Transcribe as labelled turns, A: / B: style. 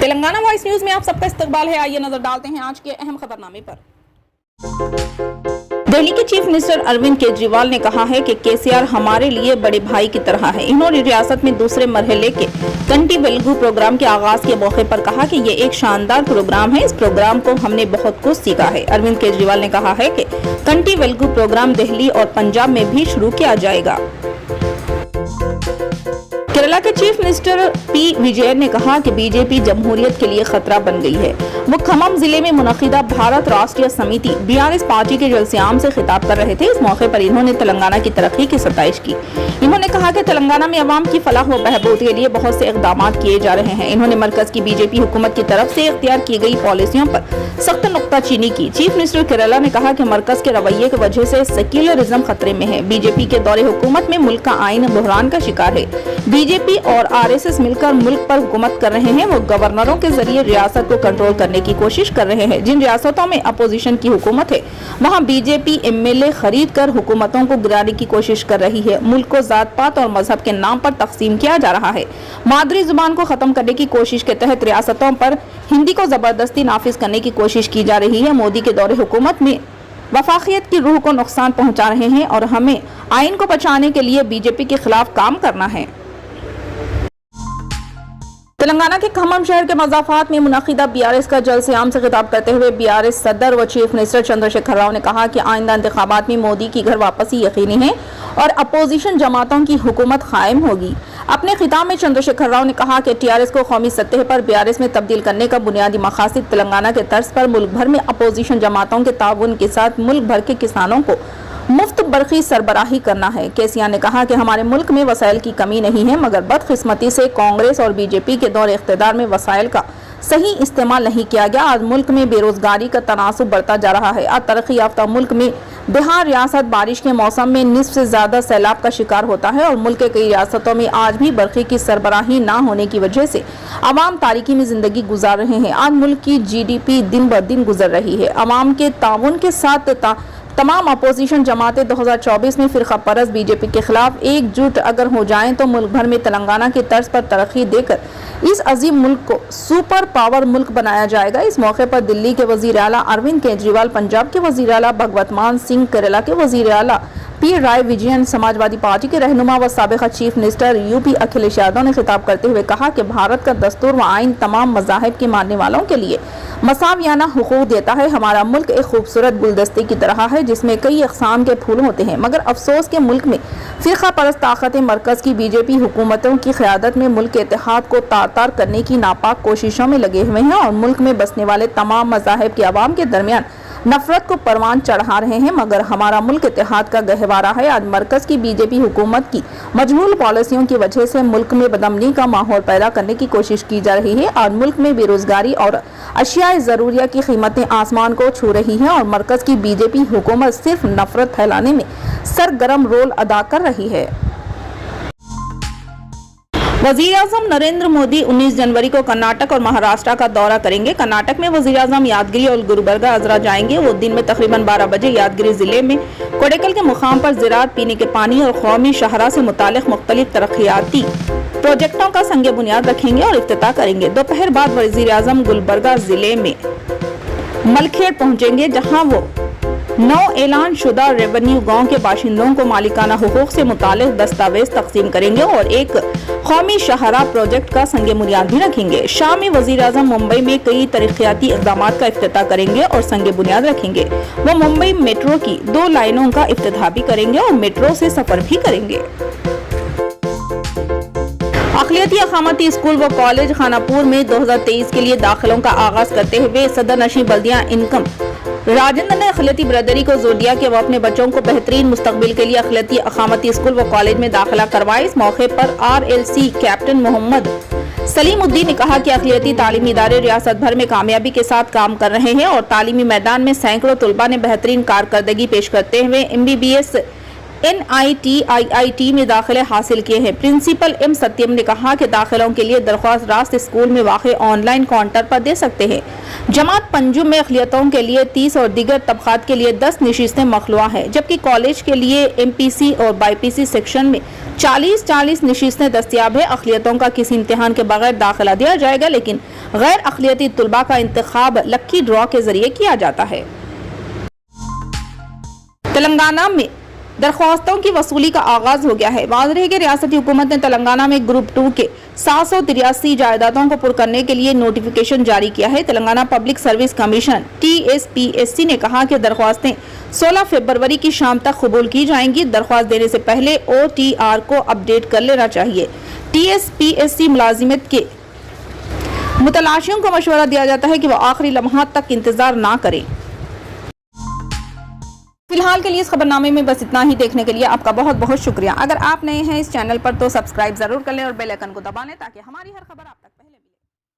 A: Telangana voice news में आप सबका इस्तकबाल है। आइए नजर डालते हैं आज के अहम खबरनामे पर। दिल्ली के चीफ मिनिस्टर अरविंद केजरीवाल ने कहा है कि केसीआर हमारे लिए बड़े भाई की तरह है। इन्होंने रियासत में दूसरे मरहले के कंटी वेलगू प्रोग्राम के आगाज के मौके पर कहा कि ये एक शानदार प्रोग्राम है। इस प्रोग्राम को हमने बहुत कुछ सीखा है। अरविंद केजरीवाल ने कहा है कि कंटी वेलगू प्रोग्राम दिल्ली और पंजाब में भी शुरू किया जाएगा। केरला के चीफ मिनिस्टर पी विजयन ने कहा कि बीजेपी जमहूरियत के लिए खतरा बन गई है। वो खम्मम जिले में मुनक्किदा भारत राष्ट्रीय समिति बीआरएस पार्टी के जलसेआम से खिताब कर रहे थे। इस मौके पर इन्होंने तेलंगाना की तरक्की की सताइश की। इन्होंने कहा कि तेलंगाना में अवाम की फलाह व बहबूद के लिए बहुत से इक़दाम किए जा रहे हैं। इन्होंने मरकज की बीजेपी हुकूमत की तरफ से इख्तियार की गई पॉलिसियों पर सख्त नुक्ताचीनी की। चीफ मिनिस्टर केरला ने कहा कि मरकज के रवैये की वजह से सेक्युलरिज्म खतरे में है। बीजेपी के दौरे हुकूमत में मुल्क का आइन बहरान का शिकार है। बीजेपी और आरएसएस मिलकर मुल्क पर हुकूमत कर रहे हैं। वो गवर्नरों के जरिए रियासत को कंट्रोल करने की कोशिश कर रहे हैं। जिन रियासतों में अपोजिशन की हुकूमत है वहां बीजेपी एमएलए खरीद कर हुकूमतों को गिराने की कोशिश कर रही है। मुल्क को जात पात और मजहब के नाम पर तकसीम किया जा रहा है। मादरी जुबान को खत्म करने की कोशिश के तहत रियासतों पर हिंदी को जबरदस्ती नाफिज करने की कोशिश की जा रही है। मोदी के दौरे हुकूमत में वफाकियत की रूह को नुकसान पहुंचा रहे हैं और हमें आइन को बचाने के लिए बीजेपी के खिलाफ काम करना है। तेलंगाना के खम्मम शहर के मज़ाफ़ात में मुनक्किदा बीआरएस का जलसेआम से खिताब करते हुए बीआरएस सदर व चीफ मिनिस्टर चंद्रशेखर राव ने कहा कि आइंदा इंतखाबात में मोदी की घर वापसी यकीनी है और अपोजिशन जमातों की हुकूमत कायम होगी। अपने खिताब में चंद्रशेखर राव ने कहा कि टीआरएस को कौमी सतह पर बीआरएस में तब्दील करने का बुनियादी मकासद तेलंगाना के तर्ज पर मुल्क भर में अपोजिशन जमातों के ताउन के साथ मुल्क भर के किसानों को मुफ्त बरखी सरबराही करना है। केसीआर ने कहा कि हमारे मुल्क में वसाइल की कमी नहीं है, मगर बदकिस्मती से कांग्रेस और बीजेपी के दौर इख्तिदार में वसाइल का सही इस्तेमाल नहीं किया गया। आज मुल्क में बेरोजगारी का तनासुब बढ़ता जा रहा है। आज तरक्की याफ्ता मुल्क में बिहार रियासत बारिश के मौसम में निस्फ से ज्यादा सैलाब का शिकार होता है और मुल्क के कई रियासतों में आज भी बरखी की सरबराही न होने की वजह से अवाम तारीकी में जिंदगी गुजार रहे हैं। आज मुल्क की GDP दिन ब दिन गुजर रही है। अवाम के ताउन के साथ तमाम अपोजिशन जमातें 2024 में फिरका परस्त बीजेपी के खिलाफ एकजुट अगर हो जाएं तो मुल्क भर में तेलंगाना की तर्ज पर तरक्की देकर इस अजीम मुल्क को सुपर पावर मुल्क बनाया जाएगा। इस मौके पर दिल्ली के वजीर आला अरविंद केजरीवाल, पंजाब के वजीर आला भगवत मान सिंह, केरला के वजीर आला पी राय विजयन, समाजवादी पार्टी के रहनुमा व साबिका chief minister UP Akhilesh Yadav ने खिताब करते हुए कहा कि भारत का दस्तूर व आइन तमाम मज़ाहिब के मानने वालों के लिए मसावियाना हुकूक देता है। हमारा मुल्क एक खूबसूरत गुलदस्ते की तरह है जिसमें कई अक़साम के फूल होते हैं, मगर अफसोस के मुल्क में फ़िरका परस्त ताकतें मरकज़ की बीजेपी हुकूमतों की क़यादत में मुल्क के इत्तेहाद को तार तार करने की नापाक कोशिशों में लगे हुए हैं और मुल्क में बसने वाले तमाम मज़ाहिब के अवाम के दरमियान नफरत को परवान चढ़ा रहे हैं। मगर हमारा मुल्क इत्तेहाद का गहवारा है। आज मरकज की बीजेपी हुकूमत की मजबूर पॉलिसियों की वजह से मुल्क में बदअमनी का माहौल पैदा करने की कोशिश की जा रही है। आज मुल्क में बेरोजगारी और अशियाए ज़रूरिया की कीमतें आसमान को छू रही हैं और मरकज की बीजेपी हुकूमत सिर्फ नफरत फैलाने में सरगर्म रोल अदा कर रही है। वज़ीर-ए-आज़म नरेंद्र मोदी 19 जनवरी को कर्नाटक और महाराष्ट्र का दौरा करेंगे। कर्नाटक में वज़ीर-ए-आज़म यादगिरी और गुलबर्गा अजरा जाएंगे। वो दिन में तकरीबन 12 बजे यादगिरी जिले में कोडेकल के मुकाम पर ज़राअत, पीने के पानी और कौमी शहरा से मुतालिक मुख्तलिफ तरक्याती प्रोजेक्टों का संग बुनियाद रखेंगे और इफ्तिताह करेंगे। दोपहर बाद वज़ीर-ए-आज़म गुलबर्गा जिले में मलखेड़ पहुँचेंगे, जहाँ वो 9 ऐलान शुदा रेवेन्यू गांव के बाशिंदों को मालिकाना हुकूक से मुतालिक दस्तावेज तकसीम करेंगे और एक कौमी शहरा प्रोजेक्ट का संग बुनियाद भी रखेंगे। शाम में वज़ीर-ए-आज़म मुंबई में कई तरक्याती इक़दाम का इफ्तिताह करेंगे और संग बुनियाद रखेंगे। वो मुंबई मेट्रो की 2 लाइनों का इफ्तिताह भी करेंगे और मेट्रो से सफर भी करेंगे। अक़लियती अक़ामती स्कूल व कॉलेज खानापुर में 2023 के लिए दाखिलों का आगाज करते हुए सदर नशीं बल्दिया इनकम राजेंद्र ने अक़लियती बरदरी को जोर दिया कि वो अपने बच्चों को बेहतरीन मुस्तकबिल के लिए अक़लियती अक़ामती स्कूल व कॉलेज में दाखिला करवाए। इस मौके पर RLC कैप्टन मोहम्मद सलीमुद्दीन ने कहा कि अक़लियती तालीमी इदारे रियासत भर में कामयाबी के साथ काम कर रहे हैं और तालीमी मैदान में सैकड़ों तलबा ने बेहतरीन कारकर्दगी पेश करते हुए MBBS NIT में दाखिले हासिल किए हैं। प्रिंसिपल एम सत्यम ने कहा कि दाखिलों के लिए दरख्वास्त रास्त स्कूल में वाक़ ऑनलाइन काउंटर पर दे सकते हैं। जमात पंजुम में अक़लियतों के लिए 30 और दीगर तबक़ात के लिए 10 नशिस्तें मखलूआ हैं, जबकि कॉलेज के लिए MPC और BPC सेक्शन में 40 नशिस्तें दस्तियाब है। अक़लियतों का किसी इम्तिहान के बगैर दाखिला दिया जाएगा, लेकिन गैर अक़लियती तलबा का इंतखाब लक्की ड्रॉ के जरिए किया जाता है। तेलंगाना में दरख्वास्तों की वसूली का आगाज हो गया है। वाज़ेह है कि रियासती हुकूमत ने तेलंगाना में ग्रुप 2 के 783 जायदादों को पुर करने के लिए नोटिफिकेशन जारी किया है। Telangana public service commission TSPSC ने कहा कि दरख्वास्तें 16 फरवरी की शाम तक कबूल की जाएंगी। दरख्वास्त देने से पहले OTR को अपडेट कर लेना चाहिए। TSPSC मुलाजिमत के मुतलाशियों को मशवरा दिया जाता है कि वह आखिरी लम्हात तक इंतजार ना करें। फिलहाल के लिए इस खबरनामे में बस इतना ही। देखने के लिए आपका बहुत बहुत शुक्रिया। अगर आप नए हैं इस चैनल पर तो सब्सक्राइब जरूर कर लें और बेल आइकन को दबा लें ताकि हमारी हर खबर आप तक